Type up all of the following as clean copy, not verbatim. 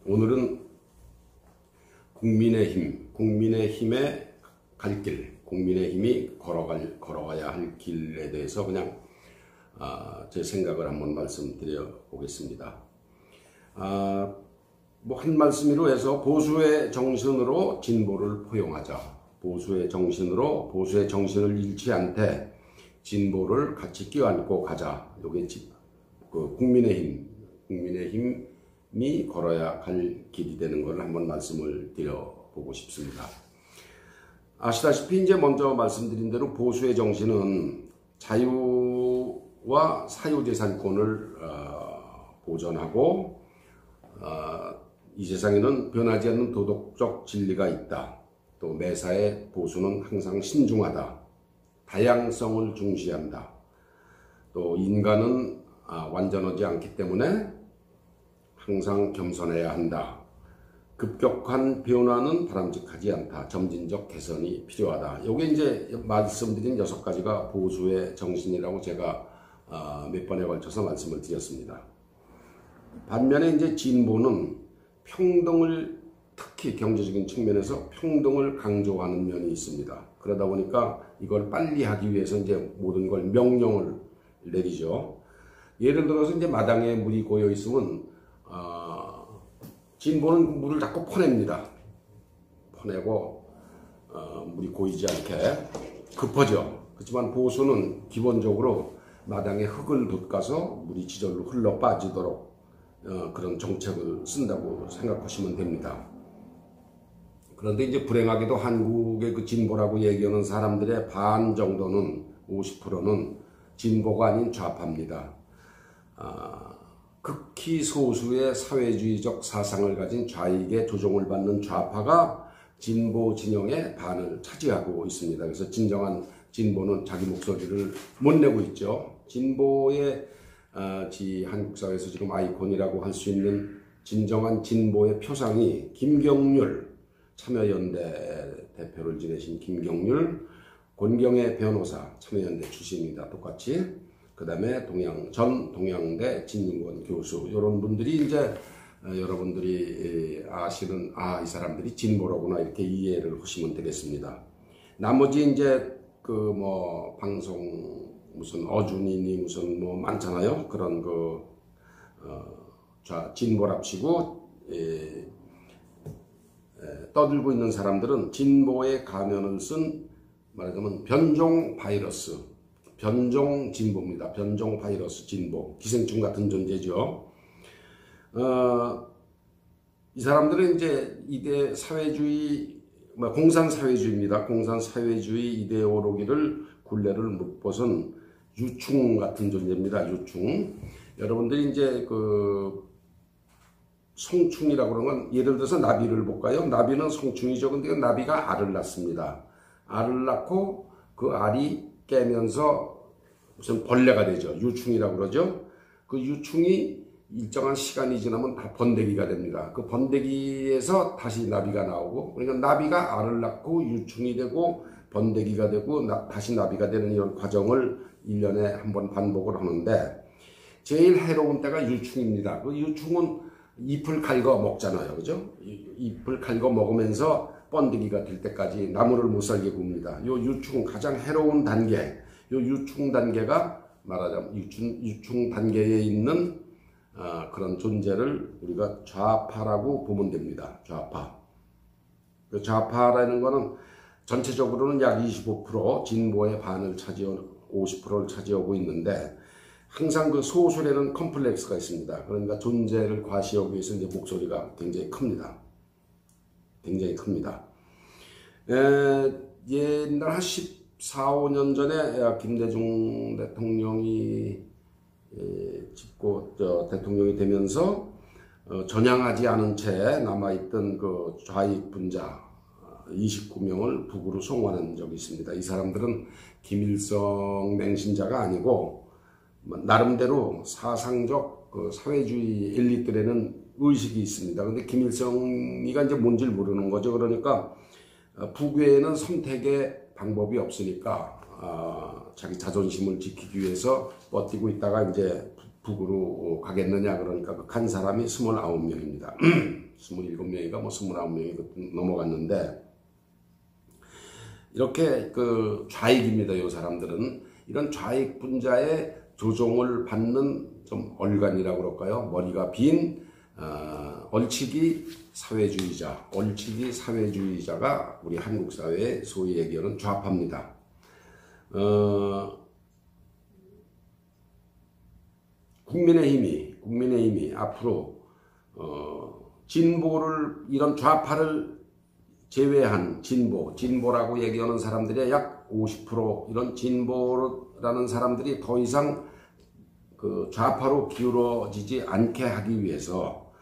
오늘은 국민의힘의 갈 길, 국민의힘이 걸어가야 할 길에 대해서 그냥 제 생각을 한번 말씀드려 보겠습니다. 뭐 한 말씀으로 해서 보수의 정신으로 진보를 포용하자. 보수의 정신을 잃지 않되 진보를 같이 껴안고 가자. 요게 그 국민의힘이 걸어야 할 길이 되는 걸 한번 말씀을 드려보고 싶습니다. 아시다시피 이제 먼저 말씀드린 대로 보수의 정신은 자유와 사유재산권을 보존하고 이 세상에는 변하지 않는 도덕적 진리가 있다. 또 매사에 보수는 항상 신중하다. 다양성을 중시한다. 또 인간은 완전하지 않기 때문에 항상 겸손해야 한다. 급격한 변화는 바람직하지 않다. 점진적 개선이 필요하다. 요게 이제 말씀드린 6가지가 보수의 정신이라고 제가 몇 번에 걸쳐서 말씀을 드렸습니다. 반면에 이제 진보는 평등을, 특히 경제적인 측면에서 평등을 강조하는 면이 있습니다. 그러다 보니까 이걸 빨리 하기 위해서 이제 모든 걸 명령을 내리죠. 예를 들어서 이제 마당에 물이 고여 있으면 진보는 물을 자꾸 퍼냅니다. 퍼내고 물이 고이지 않게 급하죠. 그렇지만 보수는 기본적으로 마당에 흙을 돋가서 물이 지절로 흘러 빠지도록 그런 정책을 쓴다고 생각하시면 됩니다. 그런데 이제 불행하게도 한국의 그 진보라고 얘기하는 사람들의 반 정도는, 50%는 진보가 아닌 좌파입니다. 극히 소수의 사회주의적 사상을 가진 좌익의 조종을 받는 좌파가 진보 진영의 반을 차지하고 있습니다. 그래서 진정한 진보는 자기 목소리를 못 내고 있죠. 진보의 한국 사회에서 지금 아이콘이라고 할 수 있는 진정한 진보의 표상이 김경률, 참여연대 대표를 지내신 김경률, 권경의 변호사, 참여연대 출신입니다. 똑같이. 그 다음에 전 동양대 진윤권 교수, 이런 분들이 이제 여러분들이 아시는, 이 사람들이 진보로구나, 이렇게 이해를 하시면 되겠습니다. 나머지 이제 방송 무슨 어준이니 무슨 많잖아요. 그런 진보랍시고 떠들고 있는 사람들은 진보의 가면을 쓴, 말하자면 변종 바이러스, 변종 진보입니다. 변종 바이러스 진보, 기생충 같은 존재죠. 이 사람들은 이제 이대 사회주의, 공산사회주의입니다. 공산사회주의 이데올로기를 굴레를 못 벗은 유충 같은 존재입니다. 유충. 여러분들이 이제 성충이라고 그러는 건, 예를 들어서 나비를 볼까요? 나비는 성충이죠. 근데 나비가 알을 낳습니다. 알을 낳고 그 알이 깨면서 무슨 벌레가 되죠. 유충이라고 그러죠. 그 유충이 일정한 시간이 지나면 다 번데기가 됩니다. 그 번데기에서 다시 나비가 나오고, 그러니까 나비가 알을 낳고 유충이 되고 번데기가 되고 다시 나비가 되는 이런 과정을 1년에 한 번 반복을 하는데, 제일 해로운 때가 유충입니다. 그 유충은 잎을 갉아 먹잖아요. 그죠? 잎을 갉아 먹으면서 번데기가 될 때까지 나무를 못 살게 굽니다. 요 유충, 가장 해로운 단계, 요 유충 단계가 말하자면 유충 단계에 있는 그런 존재를 우리가 좌파라고 보면 됩니다. 좌파. 그 좌파라는 거는 전체적으로는 약 25%, 진보의 반을 50%를 차지하고 있는데, 항상 그 소수라는 컴플렉스가 있습니다. 그러니까 존재를 과시하기 위해서 이제 목소리가 굉장히 큽니다. 굉장히 큽니다. 옛날 한 14, 15년 전에 김대중 대통령이 대통령이 되면서 전향하지 않은 채 남아있던 그 좌익 분자 29명을 북으로 송환한 적이 있습니다. 이 사람들은 김일성 맹신자가 아니고 나름대로 사상적 사회주의 엘리트라는 의식이 있습니다. 근데 김일성이가 이제 뭔지를 모르는 거죠. 그러니까 북외에는 선택의 방법이 없으니까 자기 자존심을 지키기 위해서 버티고 있다가 이제 북으로 가겠느냐. 그러니까 그 간 사람이 29명입니다. 27명인가 뭐 29명이 넘어갔는데, 이렇게 그 좌익입니다. 이 사람들은 이런 좌익 분자의 조종을 받는 좀 얼간이라고 그럴까요? 머리가 빈 얼치기 사회주의자가 우리 한국 사회의 소위 얘기하는 좌파입니다. 국민의힘이 앞으로 진보를, 이런 좌파를 제외한 진보라고 얘기하는 사람들의 약 50%, 이런 진보라는 사람들이 더 이상 그 좌파로 기울어지지 않게 하기 위해서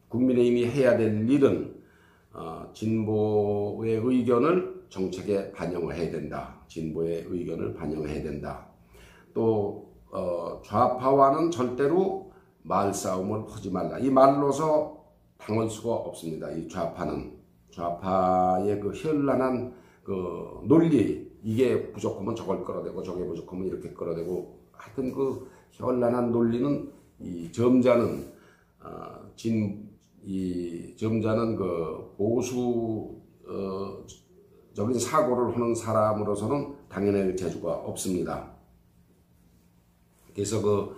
국민의힘이 해야 될 일은 진보의 의견을 정책에 반영을 해야 된다. 진보의 의견을 반영해야 된다. 또 좌파와는 절대로 말싸움을 하지 말라. 이 말로서 당할 수가 없습니다. 이 좌파의 그 현란한 그 논리, 이게 부족하면 저걸 끌어대고 저게 부족하면 이렇게 끌어대고, 하여튼 그 현란한 논리는 이 점잖은 그 보수적인 사고를 하는 사람으로서는 당연할 재주가 없습니다. 그래서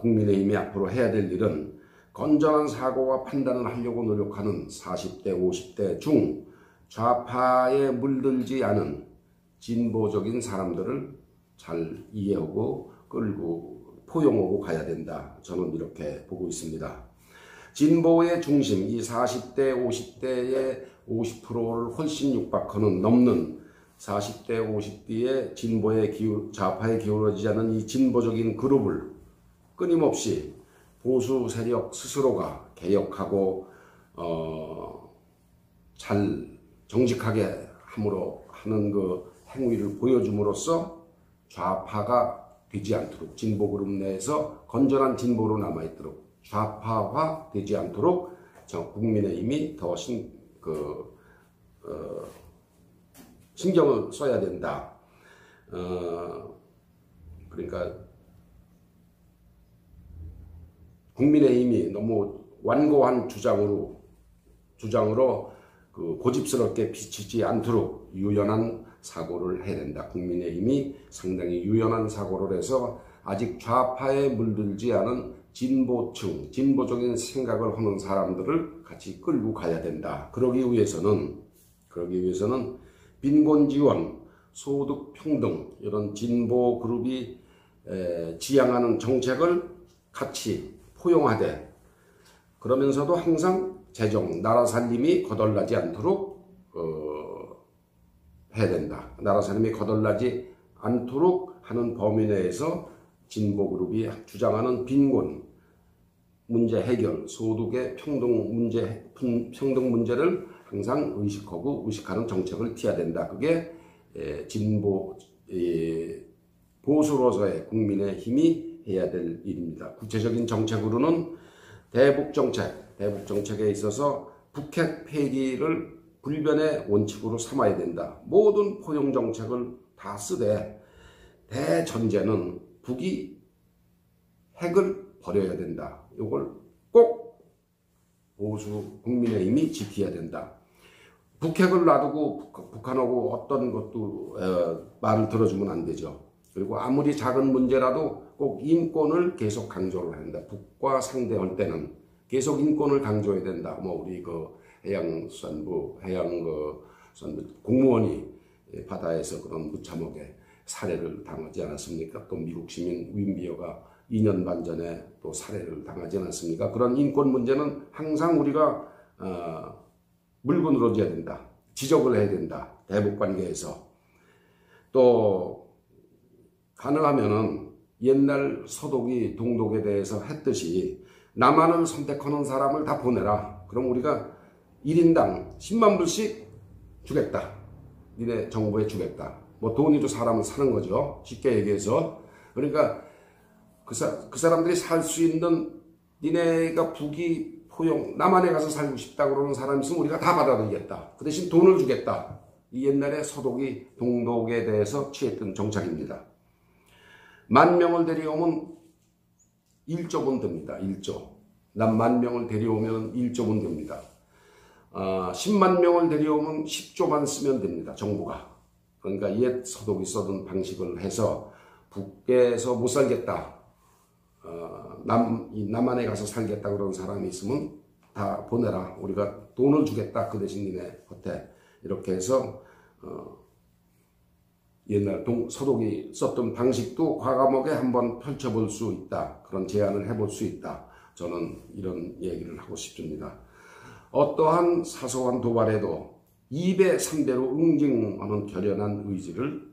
국민의힘이 앞으로 해야 될 일은 건전한 사고와 판단을 하려고 노력하는 40대, 50대 중 좌파에 물들지 않은 진보적인 사람들을 잘 이해하고 끌고 포용하고 가야 된다. 저는 이렇게 보고 있습니다. 진보의 중심, 이 40대, 50대의 50%를 훨씬 넘는 40대, 50대의 좌파에 기울어지지 않은 이 진보적인 그룹을 끊임없이 보수 세력 스스로가 개혁하고 잘 정직하게 하는 그 행위를 보여줌으로써 좌파가 되지 않도록, 진보 그룹 내에서 건전한 진보로 남아있도록, 좌파화 되지 않도록 국민의힘이 더 신경을 써야 된다. 그러니까 국민의힘이 너무 완고한 주장으로 그 고집스럽게 비치지 않도록 유연한 사고를 해야 된다. 국민의힘이 상당히 유연한 사고를 해서 아직 좌파에 물들지 않은 진보적인 생각을 하는 사람들을 같이 끌고 가야 된다. 그러기 위해서는 빈곤 지원, 소득 평등, 이런 진보 그룹이 지향하는 정책을 같이 포용하되, 그러면서도 항상 나라 살림이 거덜나지 않도록 해야 된다. 나라 살림이 거덜나지 않도록 하는 범위 내에서 진보 그룹이 주장하는 빈곤 문제 해결, 소득의 평등 문제를 항상 의식하는 정책을 취해야 된다. 그게 보수로서의 국민의힘이 해야 될 일입니다. 구체적인 정책으로는 대북정책에 있어서 북핵 폐기를 불변의 원칙으로 삼아야 된다. 모든 포용정책을 다 쓰되 대전제는 북이 핵을 버려야 된다. 이걸 꼭 보수 국민의힘이 지켜야 된다. 북핵을 놔두고 북한하고 어떤 것도 말을 들어주면 안 되죠. 그리고 아무리 작은 문제라도 꼭 인권을 계속 강조를 한다. 북과 상대할 때는 계속 인권을 강조해야 된다. 우리 해양수산부 공무원이 바다에서 그런 무참하게 살해를 당하지 않았습니까? 또 미국 시민 윈비어가 2년 반 전에 또 살해를 당하지 않았습니까? 그런 인권 문제는 항상 우리가 물고 늘어져야 된다. 지적을 해야 된다. 대북 관계에서. 또 가능하면은 옛날 서독이 동독에 대해서 했듯이 남한을 선택하는 사람을 다 보내라. 그럼 우리가 1인당 10만 불씩 주겠다. 니네 정부에 주겠다. 돈으로 사람을 사는 거죠. 쉽게 얘기해서. 그러니까 그 사람들이 살 수 있는, 니네가 북이 남한에 가서 살고 싶다 그러는 사람이 있으면 우리가 다 받아들이겠다. 그 대신 돈을 주겠다. 이 옛날에 서독이 동독에 대해서 취했던 정책입니다. 10,000명을 데려오면 1조 원 듭니다. 1조. 난 10,000명을 데려오면 1조 원 듭니다. 10만 명을 데려오면 10조만 쓰면 됩니다. 정부가. 그러니까 옛 서독이 써던 방식을 해서 북에서 못 살겠다. 남한에 가서 살겠다 그런 사람이 있으면 다 보내라. 우리가 돈을 주겠다. 그 대신 니네 겉에. 이렇게 해서 옛날 서독이 썼던 방식도 과감하게 한번 펼쳐볼 수 있다. 그런 제안을 해볼 수 있다. 저는 이런 얘기를 하고 싶습니다. 어떠한 사소한 도발에도 2배, 3배로 응징하는 결연한 의지를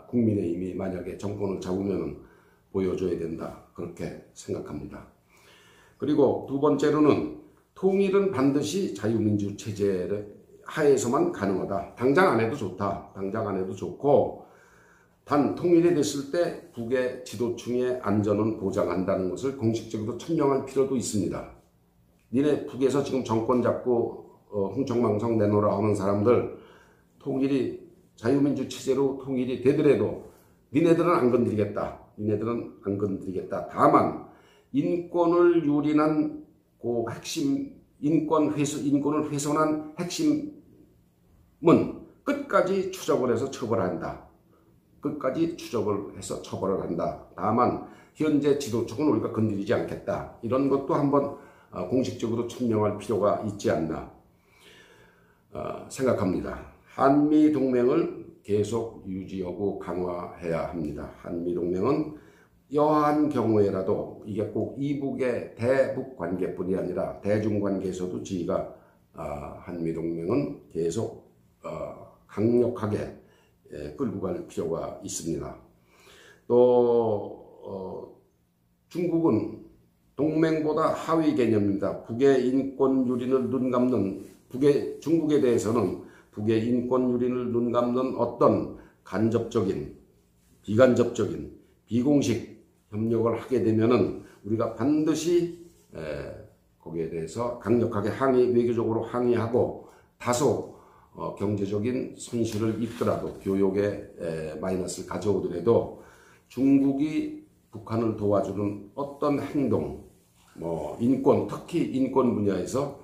국민의힘이 만약에 정권을 잡으면 보여줘야 된다. 그렇게 생각합니다. 그리고 두 번째로는 통일은 반드시 자유민주 체제를 하에서만 가능하다. 당장 안 해도 좋다. 당장 안 해도 좋고 단 통일이 됐을 때 북의 지도층의 안전은 보장한다는 것을 공식적으로 천명할 필요도 있습니다. 니네 북에서 지금 정권 잡고 흥청망청 내놓으라 하는 사람들 통일이 자유민주 체제로 통일이 되더라도 니네들은 안 건드리겠다. 니네들은 안 건드리겠다. 다만 인권을 유린한 그 핵심 인권을 훼손한 핵심은 끝까지 추적을 해서 처벌한다. 끝까지 추적을 해서 처벌을 한다. 다만 현재 지도층은 우리가 건드리지 않겠다. 이런 것도 한번 공식적으로 천명할 필요가 있지 않나 생각합니다. 한미동맹을 계속 유지하고 강화해야 합니다. 한미동맹은 여한 경우에라도 이게 꼭 이북의 대북 관계뿐이 아니라 대중관계에서도 저희가 한미동맹은 계속 강력하게 끌고 갈 필요가 있습니다. 또 중국은 동맹보다 하위 개념입니다. 북의 인권 유린을 눈감는 중국에 대해서는 북의 인권 유린을 눈감는 어떤 간접적인 비간접적인 비공식 협력을 하게 되면은 우리가 반드시 거기에 대해서 강력하게 외교적으로 항의하고 다소 경제적인 손실을 입더라도 교역에 마이너스를 가져오더라도 중국이 북한을 도와주는 어떤 행동, 인권, 특히 인권 분야에서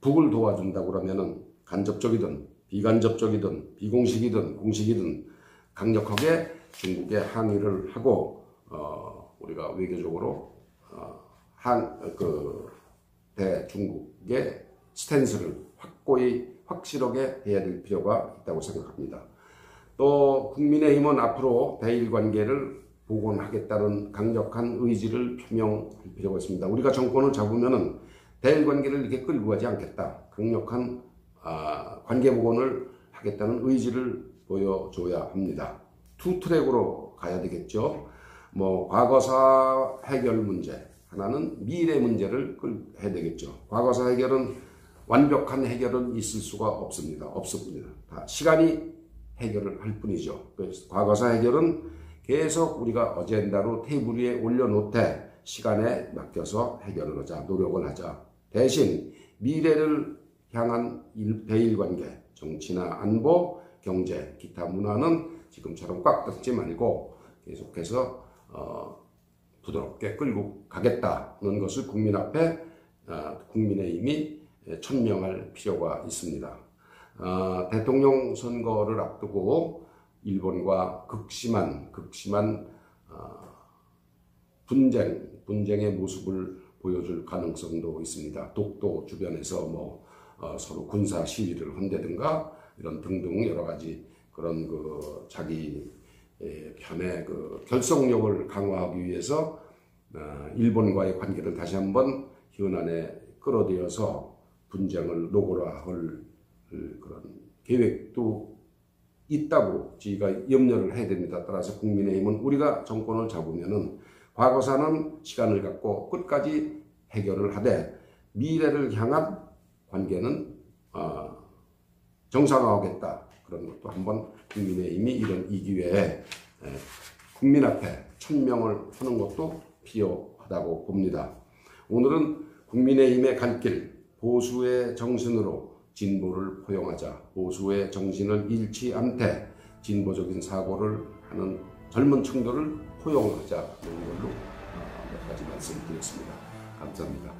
북을 도와준다고 그러면은 간접적이든 비간접적이든 비공식이든 공식이든 강력하게 중국에 항의를 하고 우리가 외교적으로 대중국의 스탠스를 확실하게 해야 될 필요가 있다고 생각합니다. 또 국민의힘은 앞으로 대일 관계를 복원하겠다는 강력한 의지를 표명할 필요가 있습니다. 우리가 정권을 잡으면은 대일 관계를 이렇게 끌고 가지 않겠다. 강력한 관계 복원을 하겠다는 의지를 보여줘야 합니다. 투 트랙으로 가야 되겠죠. 과거사 해결 문제, 하나는 미래 문제를 해야 되겠죠. 과거사 해결은 완벽한 해결은 있을 수가 없습니다. 다 시간이 해결을 할 뿐이죠. 그래서 과거사 해결은 계속 우리가 어젠다로 테이블 위에 올려놓되 시간에 맡겨서 해결을 하자, 노력을 하자. 대신 미래를 향한 대일관계, 정치나 안보, 경제, 기타 문화는 지금처럼 꽉 닫지 말고 계속해서 부드럽게 끌고 가겠다는 것을 국민 앞에 국민의힘이 천명할 필요가 있습니다. 대통령 선거를 앞두고 일본과 극심한 분쟁의 모습을 보여줄 가능성도 있습니다. 독도 주변에서 서로 군사 시위를 한다든가 이런 등등 여러 가지 그런 자기 편의 결속력을 강화하기 위해서 일본과의 관계를 다시 한번 현안에 끌어들여서 분쟁을 노골화할 그런 계획도 있다고 저희가 염려를 해야 됩니다. 따라서 국민의힘은 우리가 정권을 잡으면은 과거사는 시간을 갖고 끝까지 해결을 하되 미래를 향한 관계는 정상화하겠다. 그런 것도 한번 국민의힘이 이 기회에 국민 앞에 천명을 하는 것도 필요하다고 봅니다. 오늘은 국민의힘의 갈 길, 보수의 정신으로 진보를 포용하자, 보수의 정신을 잃지 않되 진보적인 사고를 하는 젊은 층들을 포용하자는 걸로 몇 가지 말씀드렸습니다. 감사합니다.